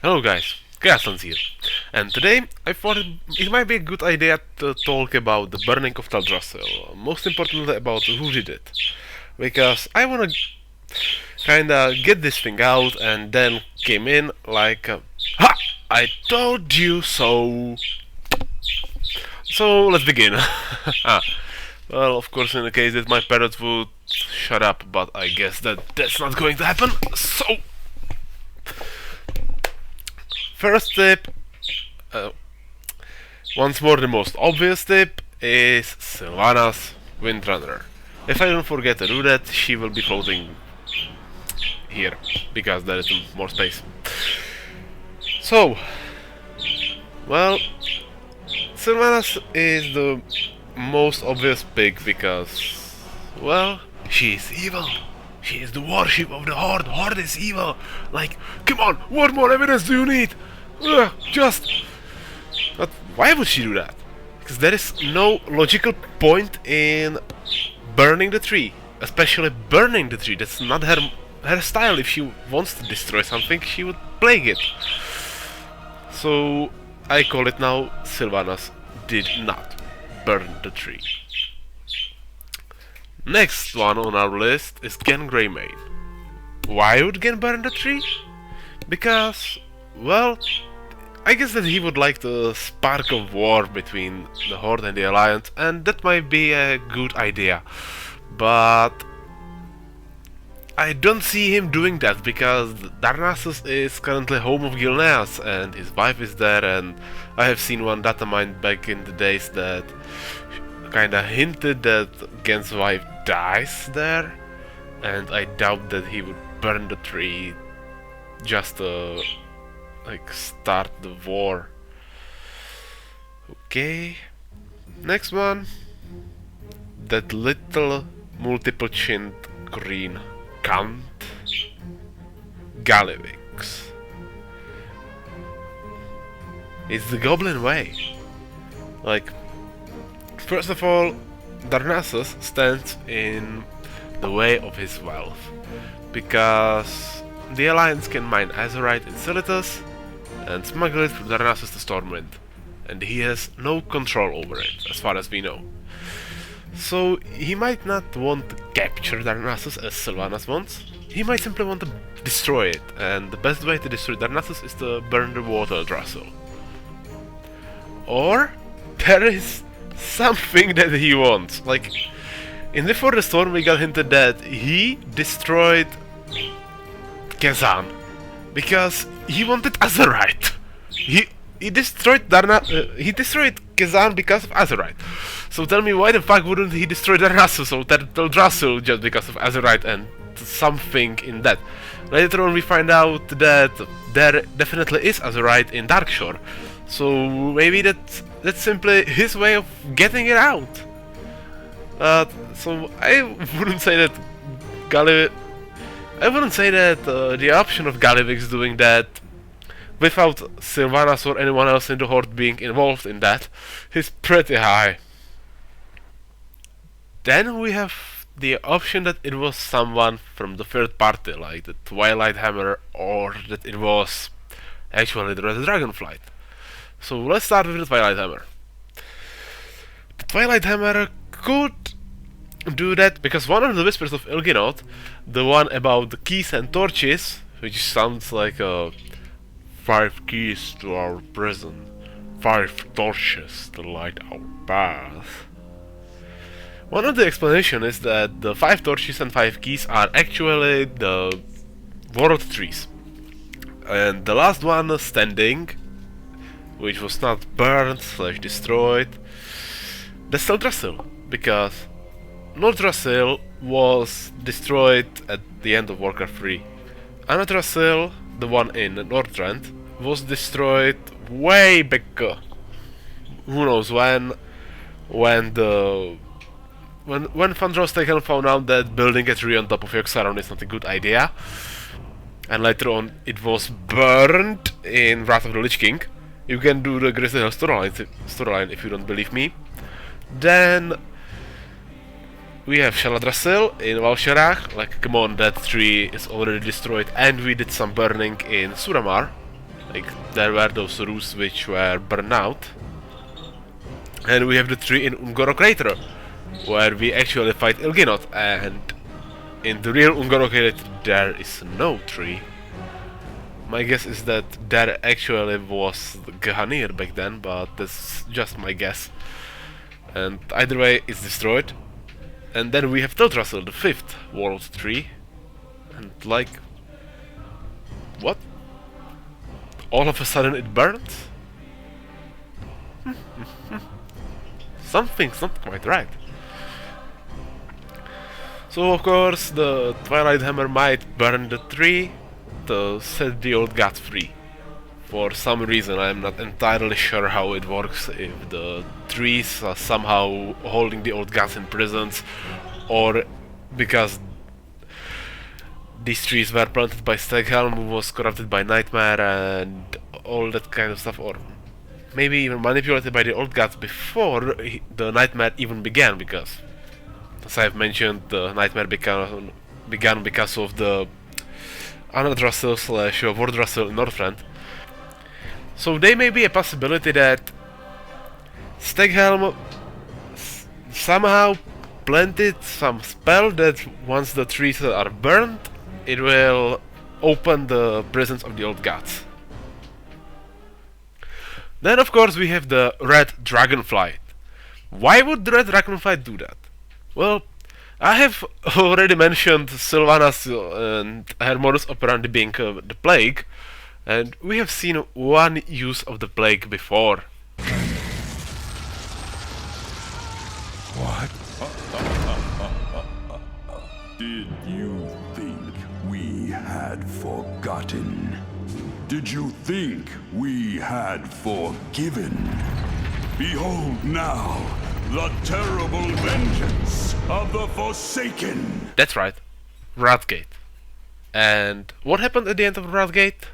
Hello guys, Chaostalk here, and today I thought it might be a good idea to talk about the burning of Teldrassil, most importantly about who did it, because I wanna kinda get this thing out and then came in like, ha! I told you so! So let's begin. Ah, well, of course in the case that my parents would shut up, but I guess that's not going to happen, so... First tip, once more the most obvious tip, is Sylvanas Windrunner. If I don't forget to do that, she will be floating here, because there is more space. So, well, Sylvanas is the most obvious pick because, well, she is evil. She is the warship of the Horde. Horde is evil. Like, come on, what more evidence do you need? But why would she do that? Because there is no logical point in burning the tree. Especially burning the tree. That's not her style. If she wants to destroy something, she would plague it. So, I call it now, Sylvanas did not burn the tree. Next one on our list is Gen Greymane. Why would Gen burn the tree? Because, well, I guess that he would like the spark of war between the Horde and the Alliance, and that might be a good idea. But I don't see him doing that, because Darnassus is currently home of Gilneas, and his wife is there, and I have seen one data mine back in the days that kinda hinted that Gen's wife dies there, and I doubt that he would burn the tree just to, like, start the war. Okay, next one, that little multiple-chinned green cunt, Gallivix. It's the goblin way. Like, first of all, Darnassus stands in the way of his wealth, because the Alliance can mine Azurite in Silitus and smuggle it through Darnassus to Stormwind, and he has no control over it, as far as we know. So he might not want to capture Darnassus as Sylvanas wants, he might simply want to destroy it, and the best way to destroy Darnassus is to burn the water Teldrassil. Or there is something that he wants. Like, in Before the Storm we got hinted that he destroyed Kazan because he wanted Azurite. He destroyed Kazan because of Azurite. So tell me, why the fuck wouldn't he destroy Darnassus or Teldrassil just because of Azurite and something in that? Later on we find out that there definitely is Azurite in Darkshore. So maybe that's simply his way of getting it out. So I wouldn't say that the option of Gallivix doing that without Sylvanas or anyone else in the Horde being involved in that is pretty high. Then we have the option that it was someone from the third party, like the Twilight Hammer, or that it was actually the Red Dragonflight. So let's start with the Twilight Hammer. The Twilight Hammer could do that because one of the Whispers of Ilginot, the one about the keys and torches, which sounds like 5 keys to our prison, 5 torches to light our path. One of the explanations is that the 5 torches and 5 keys are actually the world trees. And the last one standing, which was not burned / destroyed, that's Teldrassil, because Nordrassil was destroyed at the end of Warcraft 3. Anadrassil, the one in Northrend, was destroyed way back, who knows when Fandros found out that building a tree on top of Yogg-Saron is not a good idea, and later on it was burned in Wrath of the Lich King. You can do the Grizzly Hill storyline if you don't believe me. Then we have Shaladrassil in Valsharach. Like, come on, that tree is already destroyed, and we did some burning in Suramar. Like, there were those roofs which were burned out. And we have the tree in Ungoro Crater, where we actually fight Ilginot, and in the real Ungoro Crater there is no tree. My guess is that there actually was Gehanir back then, but that's just my guess. And either way, it's destroyed. And then we have Teldrassil, the 5th world tree. And like... what? All of a sudden it burns? Something's not quite right. So of course the Twilight Hammer might burn the tree to set the old gods free. For some reason, I'm not entirely sure how it works, if the trees are somehow holding the old gods in prisons, or because these trees were planted by Steghelm, who was corrupted by Nightmare and all that kind of stuff, or maybe even manipulated by the old gods before the Nightmare even began, because, as I've mentioned, the Nightmare began because of the Anadrassil / Vordrassil in Northrend. So there may be a possibility that Steghelm somehow planted some spell that once the trees are burned, it will open the prisons of the old gods. Then of course we have the Red Dragonflight. Why would the Red Dragonflight do that? Well, I have already mentioned Sylvanas and her modus operandi being the plague, and we have seen one use of the plague before. What? Did you think we had forgotten? Did you think we had forgiven? Behold now the terrible vengeance of the Forsaken! That's right, Wrathgate. And what happened at the end of Wrathgate?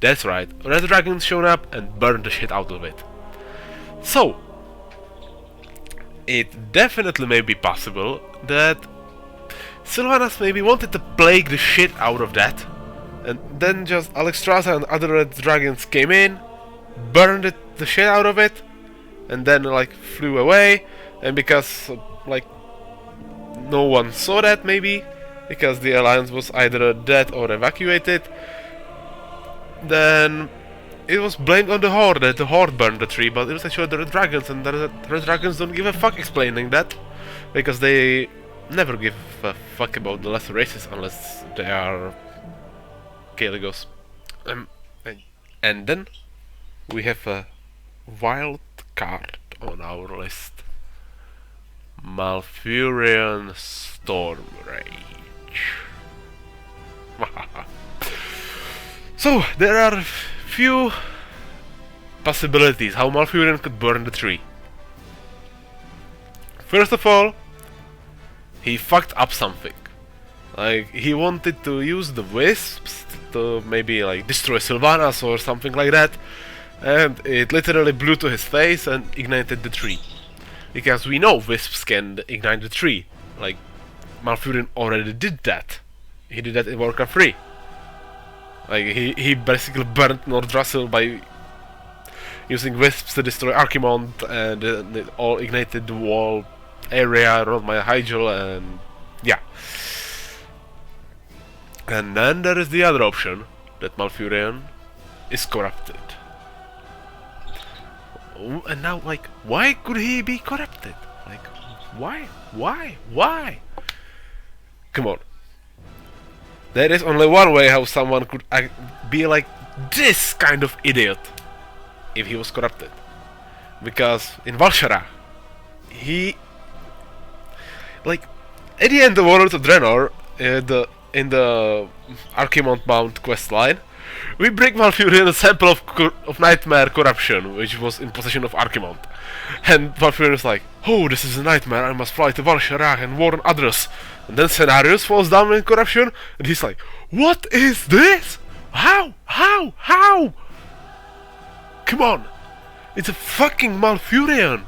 That's right, Red Dragons showed up and burned the shit out of it. So, it definitely may be possible that Sylvanas maybe wanted to plague the shit out of that, and then just Alextrazsa and other Red Dragons came in, burned the shit out of it, and then like flew away, and because like no one saw that maybe, because the Alliance was either dead or evacuated, then it was blamed on the Horde that the Horde burned the tree, but it was actually the Red Dragons, and the Red Dragons don't give a fuck explaining that, because they never give a fuck about the lesser races unless they are Kaligos. And then we have a wild card on our list. Malfurion Stormrage. So, there are few possibilities how Malfurion could burn the tree. First of all, he fucked up something. Like, he wanted to use the wisps to maybe like destroy Sylvanas or something like that, and it literally blew to his face and ignited the tree. Because we know wisps can ignite the tree. Like, Malfurion already did that. He did that in Warcraft 3. Like, he basically burnt Nordrassil by using wisps to destroy Archimond, and it all ignited the wall area around my Hyjal, and yeah. And then there is the other option, that Malfurion is corrupted. And now, like, why could he be corrupted? Like, why? Why? Come on. There is only one way how someone could be like this kind of idiot if he was corrupted. Because in Val'sharah, he... like, at the end of Warlords of Draenor, the in the Archimond Mount quest line, we bring Malfurion a sample of nightmare corruption, which was in possession of Archimond. And Malfurion is like, oh, this is a nightmare, I must fly to Valsharag and warn others. And then Scenarios falls down in corruption, and he's like, what is this? How? Come on! It's a fucking Malfurion!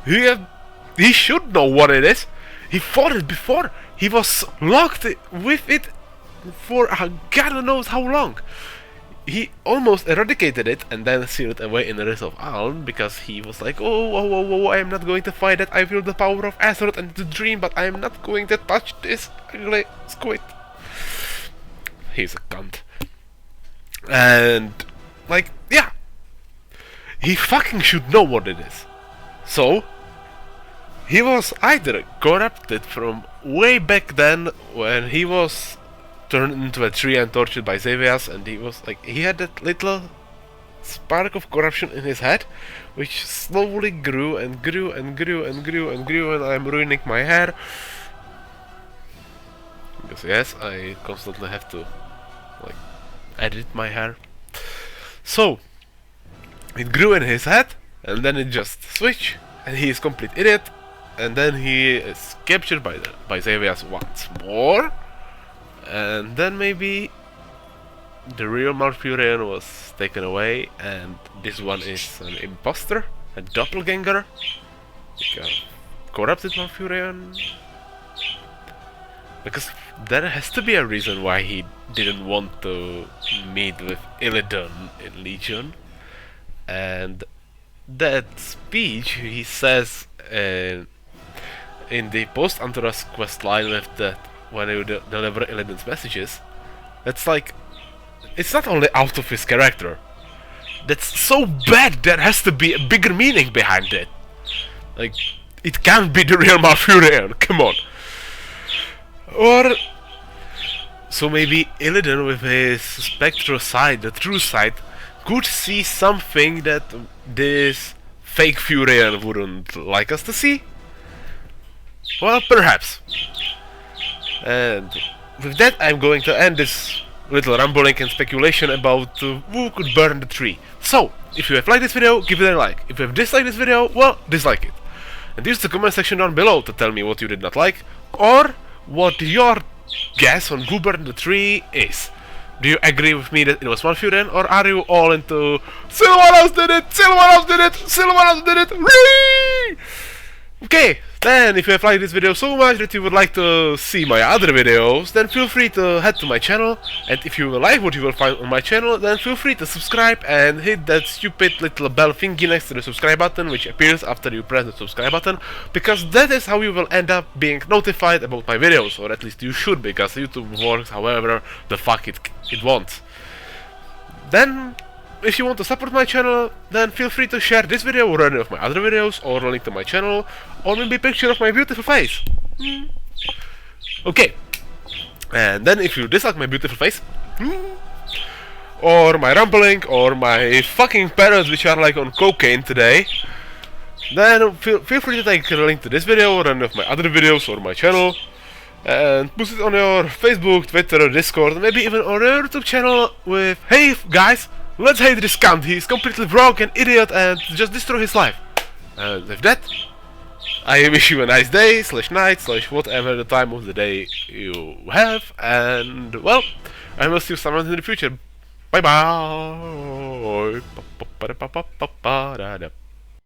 He should know what it is! He fought it before! He was locked with it for God knows how long! He almost eradicated it and then sealed it away in the wrist of Aln because he was like, oh, I am not going to fight it, I feel the power of Azeroth and the dream, but I am not going to touch this ugly squid. He's a cunt. And, like, yeah. He fucking should know what it is. So, he was either corrupted from way back then when he was turned into a tree and tortured by Sylvanas, and he was like, he had that little spark of corruption in his head, which slowly grew and grew and grew and grew and grew, and I'm ruining my hair. Because yes, I constantly have to, like, edit my hair. So, it grew in his head, and then it just switched, and he is complete idiot, and then he is captured by Sylvanas once more, and then maybe the real Malfurion was taken away, and this one is an imposter, a doppelganger, like a corrupted Malfurion. Because there has to be a reason why he didn't want to meet with Illidan in Legion. And that speech he says in the post-Antaras quest line with that when you deliver Illidan's messages, that's like, it's not only out of his character. That's so bad there has to be a bigger meaning behind it. Like, it can't be the real Malfurion, come on. Or so maybe Illidan with his spectral side, the true side, could see something that this fake Furion wouldn't like us to see? Well, perhaps. And with that I'm going to end this little rambling and speculation about who could burn the tree. So, if you have liked this video, give it a like. If you have disliked this video, well, dislike it. And use the comment section down below to tell me what you did not like, or what your guess on who burned the tree is. Do you agree with me that it was Malfurion, or are you all into Sylvanas did it! Sylvanas did it! Sylvanas did it! Whee! Okay, then if you have liked this video so much that you would like to see my other videos, then feel free to head to my channel, and if you will like what you will find on my channel, then feel free to subscribe and hit that stupid little bell thingy next to the subscribe button, which appears after you press the subscribe button, because that is how you will end up being notified about my videos, or at least you should, because YouTube works however the fuck it wants. Then, if you want to support my channel, then feel free to share this video or any of my other videos, or a link to my channel, or maybe a picture of my beautiful face. Okay. And then if you dislike my beautiful face, or my rambling, or my fucking parrots which are like on cocaine today, then feel free to take a link to this video or any of my other videos or my channel, and post it on your Facebook, Twitter, Discord, and maybe even on your YouTube channel with, hey guys, let's hate this cunt, he's completely broke and idiot and just destroy his life. And with that, I wish you a nice day, /night, whatever the time of the day you have, and well, I will see you sometime in the future. Bye bye!